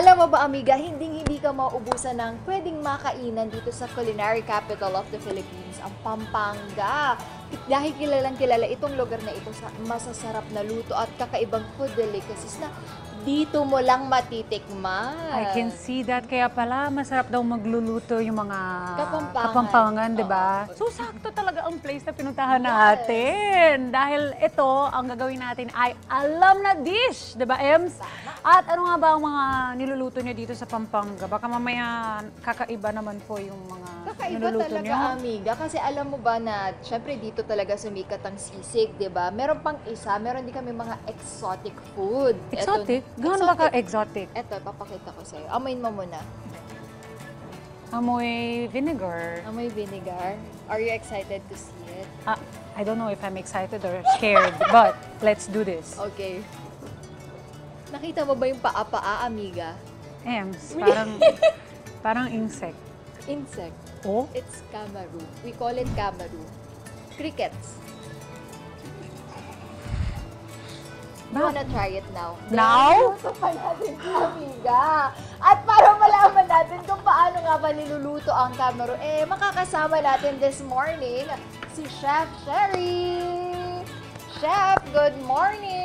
Alam mo ba, amiga, hindi ka mauubusan ng pwedeng makainan dito sa culinary capital of the Philippines, ang Pampanga. Dahil kilalang kilala itong lugar na ito sa masasarap na luto at kakaibang food delicacies na dito mo lang matitikman. I can see that. Kaya pala, masarap daw magluluto yung mga Kapampangan, di ba? So, sakto talaga ang place na pinuntahan natin. Dahil ito, ang gagawin natin ay alam na dish, di ba, Ems? At ano nga ba ang mga niluluto niyo dito sa Pampanga? Baka mamaya kakaiba naman po yung mga niluluto niyo. Kakaiba talaga, amiga. Kasi alam mo ba na, syempre dito talaga sumikat ang sisig, di ba? Meron pang isa, meron din kami mga exotic food. Exotic? Gano'n ba ka-exotic? Eto, papakita ko sa'yo. Amoyin mo muna. Amoy vinegar. Amoy vinegar. Are you excited to see it? I don't know if I'm excited or scared, but let's do this. Okay. Nakita mo ba yung paa-paa, amiga? Ems, parang insect. Insect. Oh? It's kamaru. We call it kamaru. Crickets. You wanna try it now? Now? Niluluto pa natin, amiga. At para malaman natin kung paano nga ba niluluto ang kamaru, makakasama natin this morning si Chef Sherry. Chef, good morning!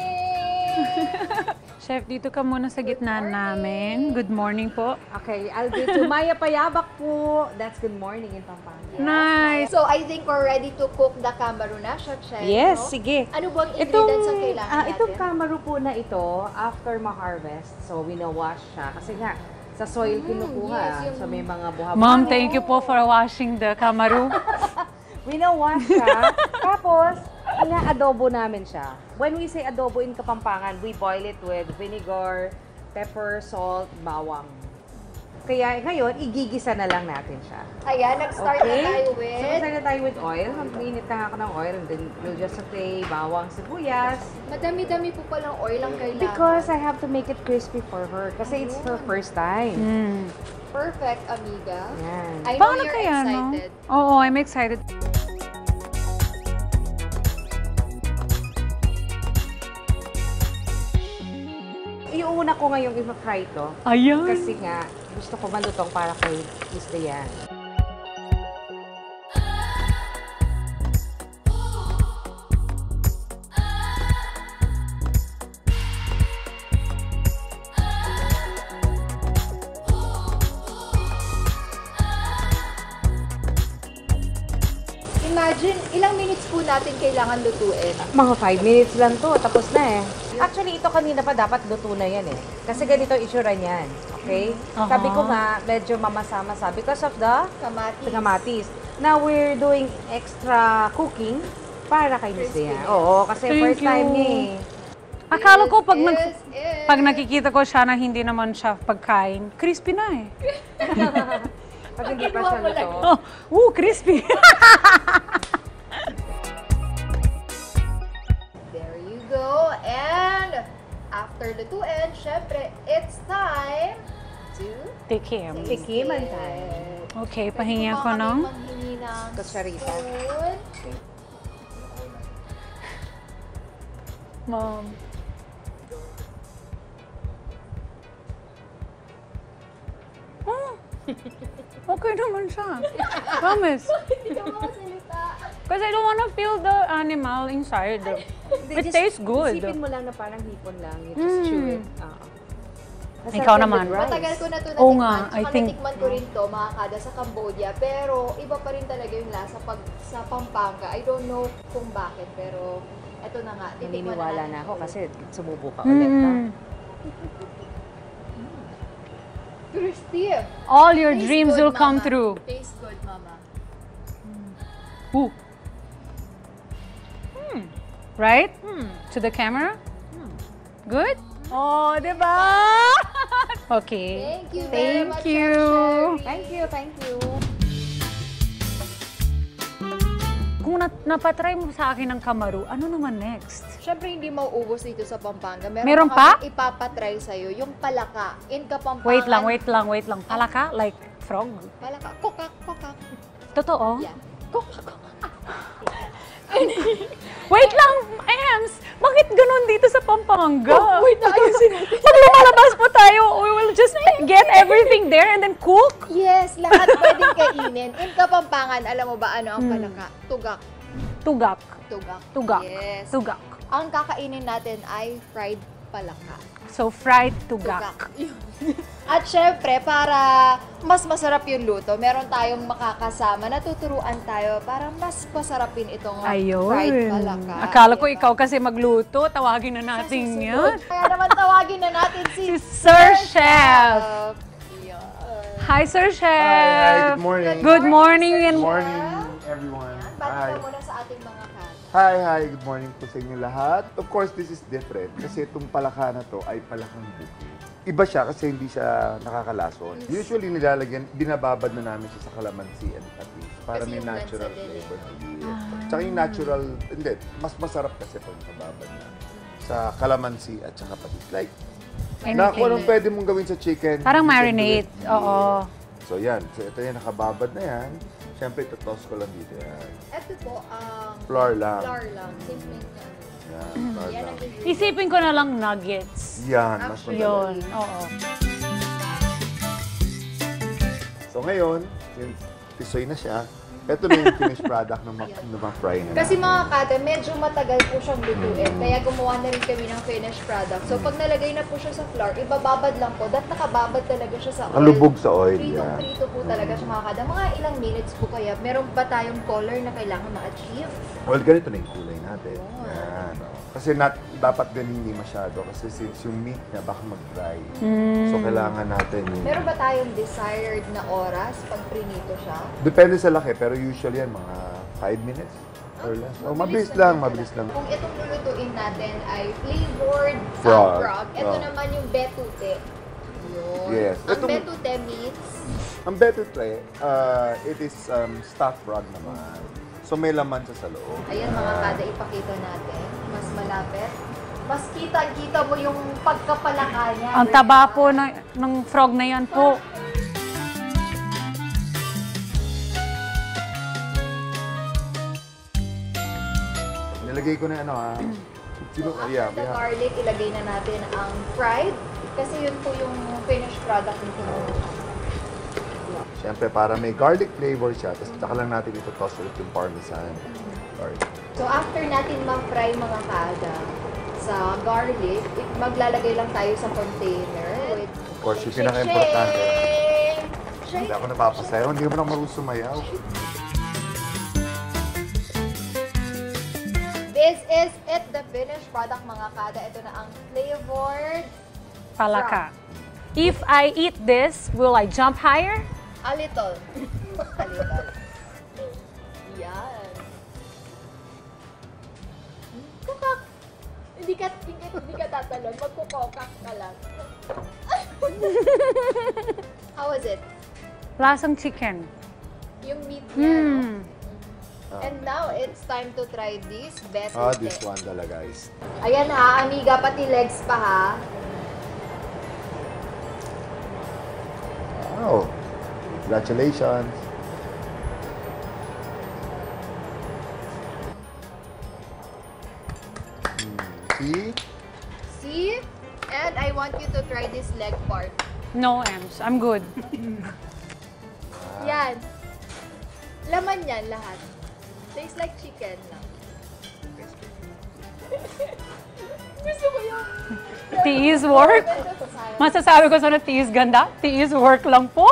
Chef, dito ka muna sa gitna namin. Good morning po. Okay, I'll get to Maya Payabak po. That's good morning in Pampanga. Nice! So, I think we're ready to cook the kamaru na, Chef Sherry, Yes, no? sige. Ano bang ingredients ang kailangan natin? Itong kamaru po na ito, after ma-harvest, so wino-wash siya. Kasi nga, sa soil kinukuha. yes, So may mga buha-buha. Mom, thank you po for washing the kamaru. Wino-wash siya. Tapos, ina-adobo namin siya. When we say adobo in Kapampangan, we boil it with vinegar, pepper, salt, bawang. Kaya ngayon, igigisa na lang natin siya. Ayan, nag-start na tayo with... So, start na tayo with oil. Mag-init na ako ng oil and then we'll just saute bawang, sibuyas. Madami-dami po palang oil ang kailangan. Because I have to make it crispy for her. Kasi it's her first time. Perfect, amiga. Yan. I know Paano you're kaya, excited. no? Oo, I'm excited. Iuuna ko ngayong i-fry ito. Ayan. Kasi nga, gusto ko malutong para kay Miss Dayan. Imagine, ilang minutes po natin kailangan lutuin? Mga 5 minutes lang to, tapos na eh. Actually, ito kanina pa dapat luto na yan eh. Kasi ganito itsura niyan, okay? Sabi ko nga, medyo mamasa-masa because of the kamatis. Now, we're doing extra cooking para kay Miss Dayan. Oo, kasi Thank first time you. niya eh. Akala ko pag nakikita ko siya na hindi naman siya pagkain, crispy na eh. Pag hindi pa siya luto. Crispy. There you go. And after lutuin, syempre, it's time to Tikim. Tikiman tayo. Okay, pahingi ako ng... manghingi ng Kutsarita. spoon. Mom. Okay naman siya. Promise. Hindi ka makasalita. Because I don't wanna feel the animal inside. It tastes good. Isipin mo lang na parang hipon lang. You just chew it. Masarap Ikaw yan naman. with rice. Matagal ko na ito Oo natikman. nga, I Tsaka think- natikman ko rin to mga kada sa Cambodia. Pero iba pa rin talaga yung lasa pag sa Pampanga. I don't know kung bakit, pero eto na nga. Titikman Naniniwala natin na ako ito. kasi sumubo ka ulit. Crispy. All your Tastes dreams good, will come Mama. true. Tastes good, Mama. Ooh. Right? To the camera? Good? Oh, diba? Okay. Thank you very Thank much, you. Chef Sherry. Thank you, thank you. Kung napatry mo sa akin ng kamaru, ano naman next? Siyempre, hindi mauubos dito sa Pampanga. Meron pa? kaming ipapatry sa'yo, yung palaka. In Kapampangan. Wait lang. Palaka? Like frog? Palaka. Kokak. Totoo? Yeah. Kokak. Wait lang, Ems! Bakit ganun dito sa Pampanga? Wait, ayusin natin. Pag lumalabas po tayo, we will just get everything there and then cook? Yes, lahat pwedeng kainin. In Kapampangan, alam mo ba ano ang palaka? Tugak. Tugak. Tugak. Tugak. Yes. Tugak. Ang kakainin natin ay fried palaka. So, fried tugak. Yun. At syempre, para mas masarap yung luto, meron tayong makakasama, natuturuan tayo para mas masarapin itong fried palaka. Akala ko Diba? ikaw kasi magluto, tawagin na natin yan. Kaya naman tawagin na natin Si si Sir Chef. Yan. Hi, Sir Chef. Hi, good morning. Good morning. Sir and Good morning, everyone. Bati ka muna sa ating mga kat. Hi, good morning po sa inyo lahat. Of course, this is different kasi itong palaka na to ay palakang buko. Iba siya kasi hindi siya nakakalason. Usually nilalagyan, binababad na namin siya sa calamansi and patis para Kasi may yung natural lansa din flavor. Tsaka yung natural, hindi, mas masarap kasi pag nababad na sa calamansi at saka patis. Like, na kung anong pwede mong gawin sa chicken. Parang you can do marinate, it. oo. So yan, so ito yan, nakababad na yan. Siyempre, itotoss ko lang dito yan. Ito po, Flour lang. Flour lang. Simple lang. Yan, flour Yan lang. ang ingredient. Isipin ko na lang nuggets. Yan, mas Actually, madali. Yun, oo. So ngayon, since tisoy na siya, ito na yung finished product ng ma-fry na Kasi natin. mga kate, medyo matagal po siyang lutuin. Kaya gumawa na rin kami ng finished product. So pag nalagay na po siya sa flour, ibababad lang po. Dahil nakababad talaga siya sa oil. Kalubog sa oil, yeah. Prito po talaga siya mga kada. Mga ilang minutes po kaya. Meron ba tayong color na kailangan ma-achieve? Well, ganito na yung kulay natin. Oh. Yan. Kasi dapat din hindi masyado kasi since yung meat niya baka mag-dry. So kailangan natin yung... Meron ba tayong desired na oras pag prinito siya? Depende sa laki, pero usually yan mga 5 minutes or less. So mabilis lang, mabilis lang. Kung itong lulutuin natin ay flavored Frog. frog, ito Oh. naman yung betute. Yun. Yes. Ang Itong- betute means Ang betute, it is stuffed frog naman. So may laman siya sa loob. ayan mga kada, ipakita natin. Mas malapit. Mas kita-kita mo yung pagkapalaka niya. Ang taba po ng frog na yan po. Nilagay ko na Sino, yeah, After the garlic, ilagay na natin ang fried. Kasi yun po yung finished product nito. Siyempre, para may garlic flavor siya, tapos saka lang natin ito toss ulit yung parmesan. Garlic. So after natin ma-fry mga kada sa garlic, maglalagay lang tayo sa container. With Of course, yung pinaka-importante. Shake! Hindi ako napapasayaw, hindi mo na marunong sumayaw. This is it, the finished product mga kada. Ito na ang flavored Palaka. If I eat this, will I jump higher? a little. A little. Yan. Kukak. Hindi ka tatalon. Magkukokak ka lang. How was it? Lasang chicken. Yung meat niya, no? Hmm. And now, it's time to try this betute. This one talaga is. Ayan ha, amiga, pati legs pa ha. Wow. Congratulations. See? See? And I want you to try this leg part. No, Ems. I'm good. Yan. Laman yan lahat. Tastes like chicken lang. Gusto ko yung... Tiis work? Masasabi ko sa tiis ganda? Tiis work lang po.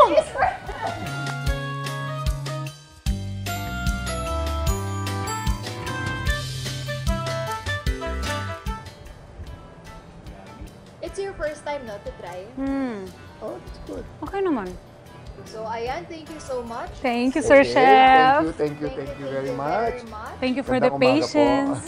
It's your first time, no, to try? Hmm. Oh, it's good. Okay naman. So, ayan, thank you so much. Thank you, Sir Okay, Chef. Thank you very much. Thank you for Gandang the umaga po. patience.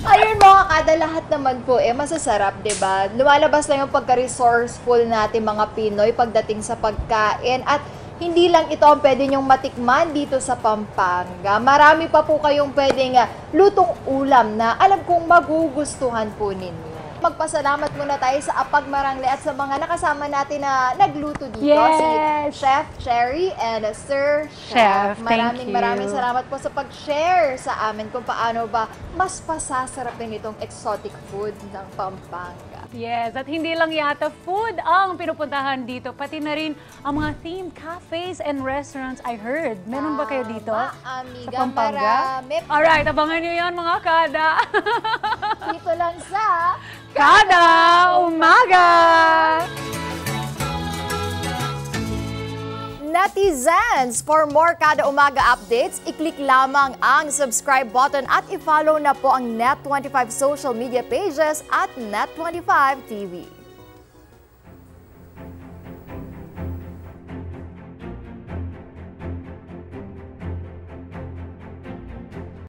Ayun mga kada, lahat naman po masasarap, 'di ba? Lumalabas lang yung pagka-resourceful natin mga Pinoy pagdating sa pagkain at hindi lang ito ang pwede nyong matikman dito sa Pampanga. Marami pa po kayong pwedeng lutong ulam na alam kong magugustuhan po ninyo. Magpasalamat muna tayo sa Apag Marangle at sa mga nakasama natin na nagluto dito. Yes! Si Chef Cherry and Sir Chef, thank Maraming you. salamat po sa pag-share sa amin kung paano ba mas pasasarapin itong exotic food ng Pampanga. Yes, at hindi lang yata food ang pinupuntahan dito, pati na rin ang mga themed cafes and restaurants I heard. Meron ba kayo dito? Amiga, Sa Pampanga? marami. Alright, abangan nyo yan mga kada. Dito lang sa Kada Umaga! Netizens, for more Kada Umaga updates, i-click lamang ang subscribe button at i-follow na po ang Net25 social media pages at Net25 TV.